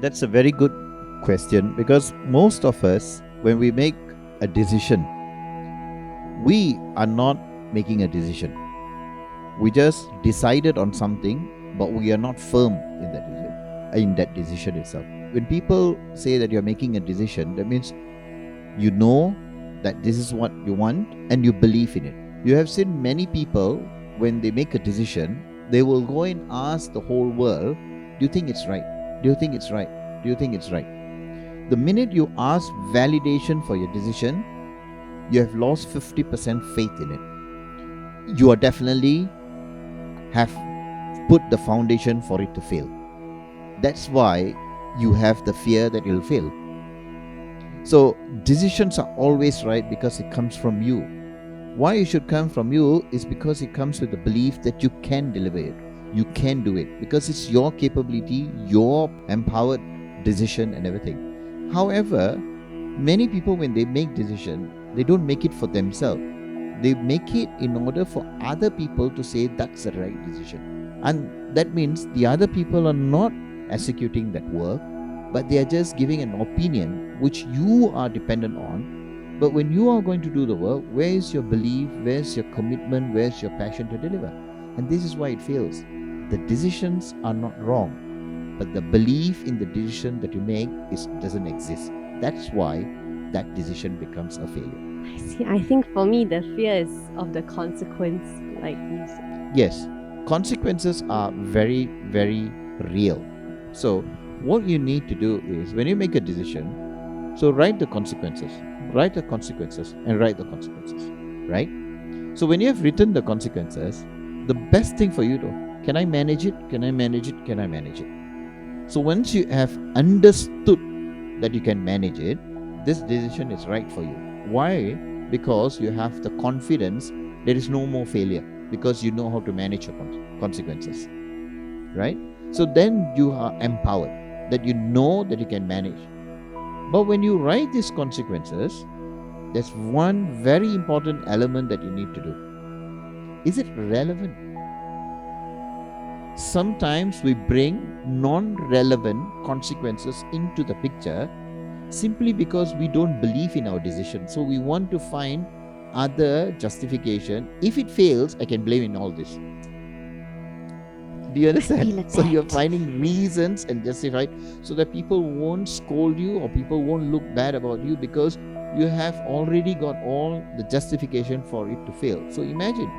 That's a very good question, because most of us, when we make a decision, we are not making a decision. We just decided on something, but we are not firm in that decision itself. When people say that you're making a decision, that means you know that this is what you want and you believe in it. You have seen many people, when they make a decision, they will go and ask the whole world, do you think it's right? Do you think it's right? Do you think it's right? The minute you ask validation for your decision, you have lost 50% faith in it. You are definitely have put the foundation for it to fail. That's why you have the fear that you'll fail. So decisions are always right because it comes from you. Why it should come from you is because it comes with the belief that you can deliver it. You can do it because it's your capability, your empowered decision and everything. However, many people, when they make decision, they don't make it for themselves. They make it in order for other people to say that's the right decision. And that means the other people are not executing that work, but they are just giving an opinion which you are dependent on. But when you are going to do the work, where is your belief? Where's your commitment? Where's your passion to deliver? And this is why it fails. The decisions are not wrong, but the belief in the decision that you make doesn't exist. That's why that decision becomes a failure. I see. I think for me, the fear is of the consequence, like you said. Yes, consequences are very, very real. So what you need to do is, when you make a decision, so write the consequences, and write the consequences, right? So when you have written the consequences, the best thing for you to, can I manage it? Can I manage it? Can I manage it? So once you have understood that you can manage it, this decision is right for you. Why? Because you have the confidence there is no more failure, because you know how to manage your consequences, right? So then you are empowered, that you know that you can manage. But when you write these consequences, there's one very important element that you need to do. Is it relevant? Sometimes we bring non-relevant consequences into the picture simply because we don't believe in our decision. So we want to find other justification. If it fails, I can blame in all this. Do you understand? So you're finding reasons and justify so that people won't scold you or people won't look bad about you, because you have already got all the justification for it to fail. So imagine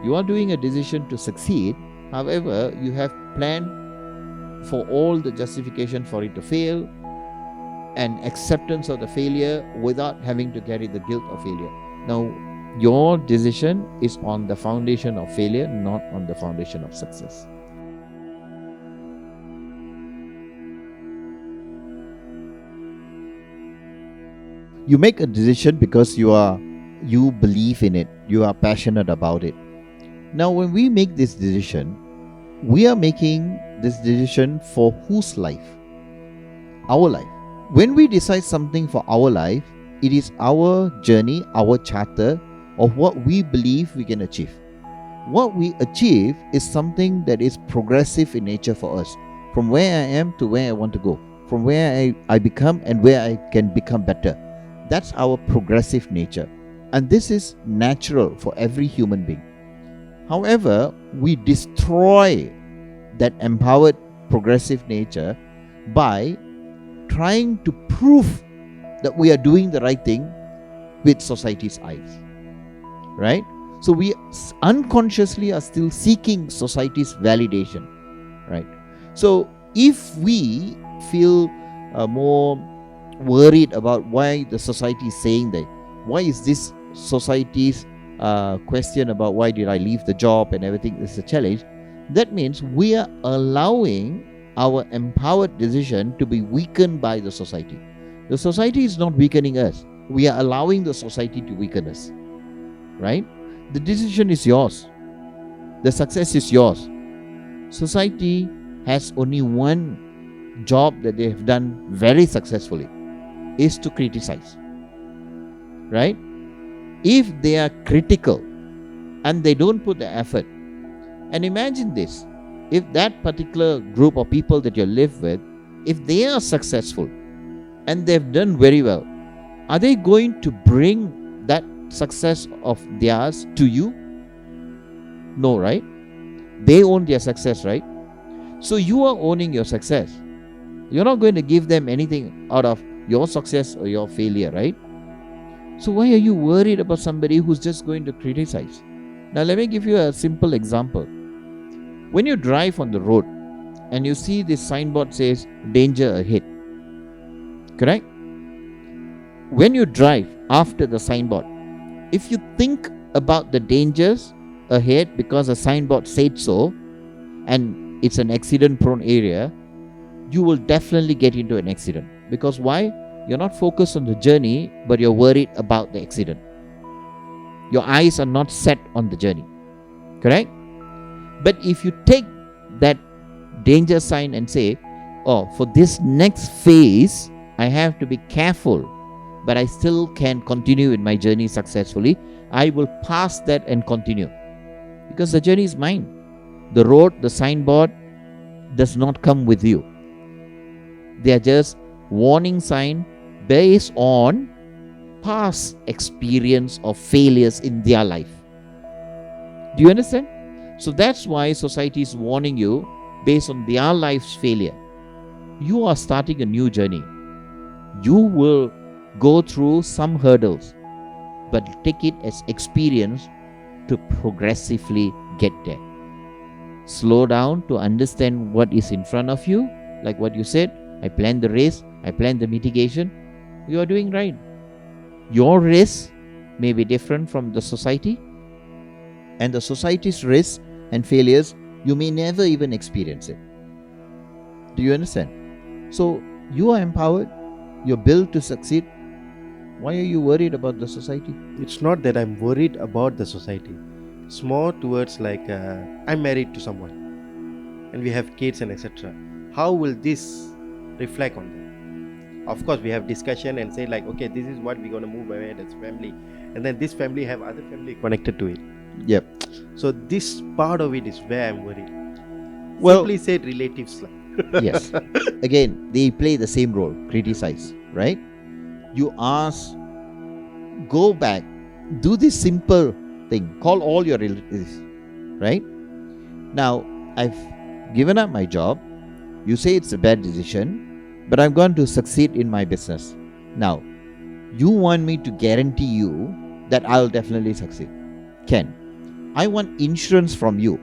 you are doing a decision to succeed. However, you have planned for all the justification for it to fail and acceptance of the failure without having to carry the guilt of failure. Now, your decision is on the foundation of failure, not on the foundation of success. You make a decision because you believe in it, you are passionate about it. Now, when we make this decision, we are making this decision for whose life? Our life. When we decide something for our life, it is our journey, our charter of what we believe we can achieve. What we achieve is something that is progressive in nature for us, from where I am to where I want to go, from where I become and where I can become better. That's our progressive nature. And this is natural for every human being. However, we destroy that empowered progressive nature by trying to prove that we are doing the right thing with society's eyes, right? So we unconsciously are still seeking society's validation, right? So if we feel more worried about why the society is saying that, why is this society's question about why did I leave the job and everything is a challenge, that means we are allowing our empowered decision to be weakened by the society. The society is not weakening us. We are allowing the society to weaken us, right? The decision is yours. The success is yours. Society has only one job that they have done very successfully, is to criticize, right? If they are critical and they don't put the effort, and imagine this, if that particular group of people that you live with if they are successful and they've done very well, are they going to bring that success of theirs to you? No, right? They own their success, right? So you are owning your success. You're not going to give them anything out of your success or your failure, right? So why are you worried about somebody who's just going to criticize? Now let me give you a simple example. When you drive on the road and you see this signboard says danger ahead, correct? When you drive after the signboard, if you think about the dangers ahead because the signboard said so and it's an accident prone area, you will definitely get into an accident. Because why? You're not focused on the journey, but you're worried about the accident. Your eyes are not set on the journey, correct? But if you take that danger sign and say, oh, for this next phase, I have to be careful, but I still can continue in my journey successfully, I will pass that and continue. Because the journey is mine. The road, the signboard does not come with you. They are just warning sign based on past experience of failures in their life. Do you understand? So that's why society is warning you based on their life's failure. You are starting a new journey. You will go through some hurdles, but take it as experience to progressively get there. Slow down to understand what is in front of you. Like what you said, I planned the race, I planned the mitigation. You are doing right. Your race may be different from the society, and the society's risks and failures, you may never even experience it. Do you understand? So you are empowered, you're built to succeed. Why are you worried about the society? It's not that I'm worried about the society. It's more towards like I'm married to someone and we have kids and etc. How will this reflect on them? Of course, we have discussion and say like, okay, this is what we're going to move ahead as family, and then this family have other family connected to it. Yep. So this part of it is where I'm worried. Well, simply said, relatives. Yes. Again, they play the same role, criticize, right? You ask, go back, do this simple thing, call all your relatives, right? Now, I've given up my job. You say it's a bad decision, but I'm going to succeed in my business. Now, you want me to guarantee you that I'll definitely succeed. Ken, I want insurance from you.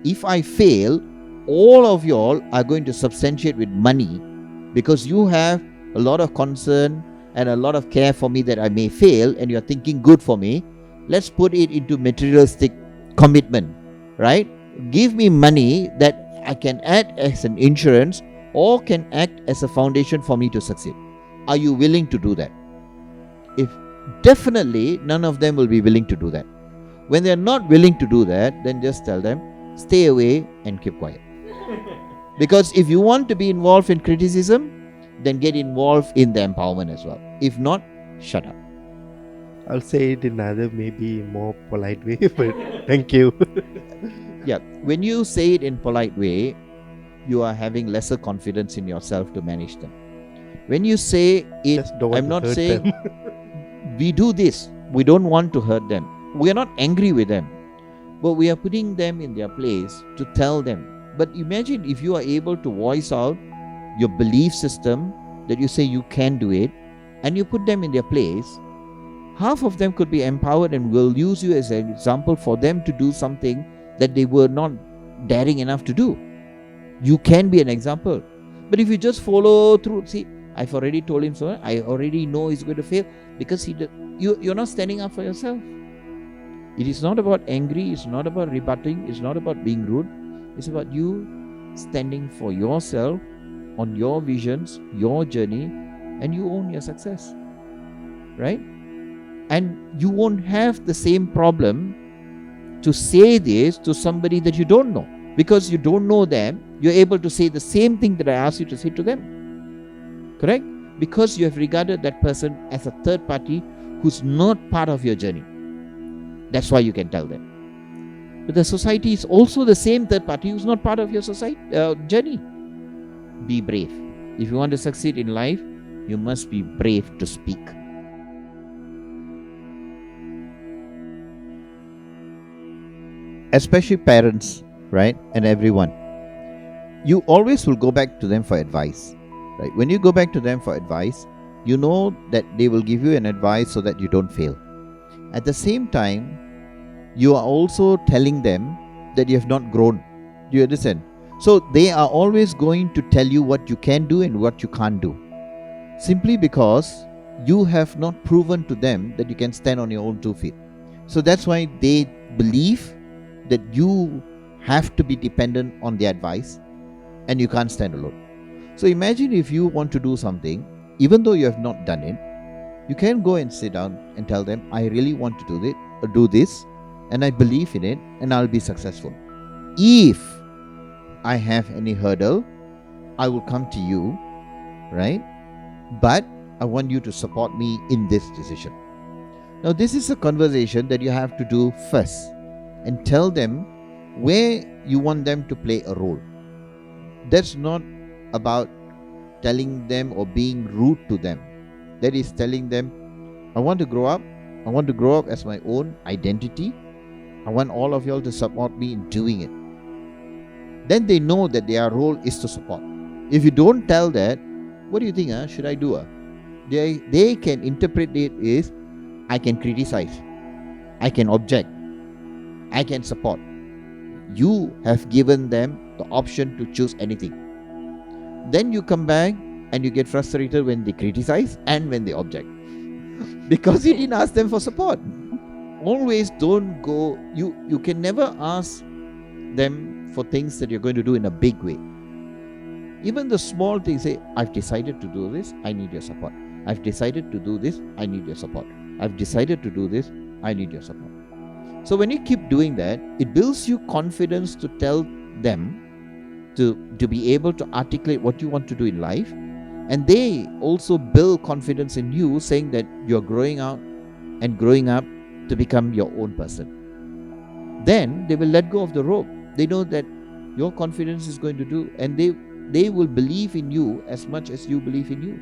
If I fail, all of y'all are going to substantiate with money because you have a lot of concern and a lot of care for me that I may fail, and you're thinking good for me. Let's put it into materialistic commitment, right? Give me money that I can act as an insurance or can act as a foundation for me to succeed. Are you willing to do that? If definitely none of them will be willing to do that. When they're not willing to do that, then just tell them, stay away and keep quiet. Because if you want to be involved in criticism, then get involved in the empowerment as well. If not, shut up. I'll say it in another maybe more polite way, but thank you. Yeah, when you say it in polite way, you are having lesser confidence in yourself to manage them. When you say it, Just don't want I'm to not hurt saying them. we do this, we don't want to hurt them. We are not angry with them, but we are putting them in their place to tell them. But imagine if you are able to voice out your belief system that you say you can do it, and you put them in their place, half of them could be empowered and will use you as an example for them to do something that they were not daring enough to do. You can be an example. But if you just follow through, see, I've already told him so, I already know he's going to fail, because you're not standing up for yourself. It is not about angry, it's not about rebutting, it's not about being rude. It's about you standing for yourself on your visions, your journey, and you own your success. Right? And you won't have the same problem to say this to somebody that you don't know. Because you don't know them, you're able to say the same thing that I asked you to say to them. Correct? Because you have regarded that person as a third party who's not part of your journey. That's why you can tell them. But the society is also the same third party who's not part of your society journey. Be brave. If you want to succeed in life, you must be brave to speak. Especially parents, right? And everyone. You always will go back to them for advice, right? When you go back to them for advice, you know that they will give you an advice so that you don't fail. At the same time, you are also telling them that you have not grown. Do you understand? So they are always going to tell you what you can do and what you can't do, simply because you have not proven to them that you can stand on your own 2 feet. So that's why they believe that you have to be dependent on their advice and you can't stand alone. So imagine if you want to do something, even though you have not done it, you can go and sit down and tell them, I really want to do this, and I believe in it, and I'll be successful. If I have any hurdle, I will come to you, right? But I want you to support me in this decision. Now, this is a conversation that you have to do first and tell them where you want them to play a role. That's not about telling them or being rude to them. That is telling them, I want to grow up. I want to grow up as my own identity. I want all of y'all to support me in doing it. Then they know that their role is to support. If you don't tell that, what do you think? Should I do? They can interpret it as, I can criticize, I can object, I can support. You have given them the option to choose anything. Then you come back and you get frustrated when they criticize and when they object, because you didn't ask them for support. Always don't go, you can never ask them for things that you're going to do in a big way. Even the small things, say, I've decided to do this, I need your support. I've decided to do this, I need your support. I've decided to do this, I need your support. So when you keep doing that, it builds you confidence to tell them to be able to articulate what you want to do in life. And they also build confidence in you, saying that you're growing out and growing up to become your own person. Then they will let go of the rope. They know that your confidence is going to do, and they will believe in you as much as you believe in you.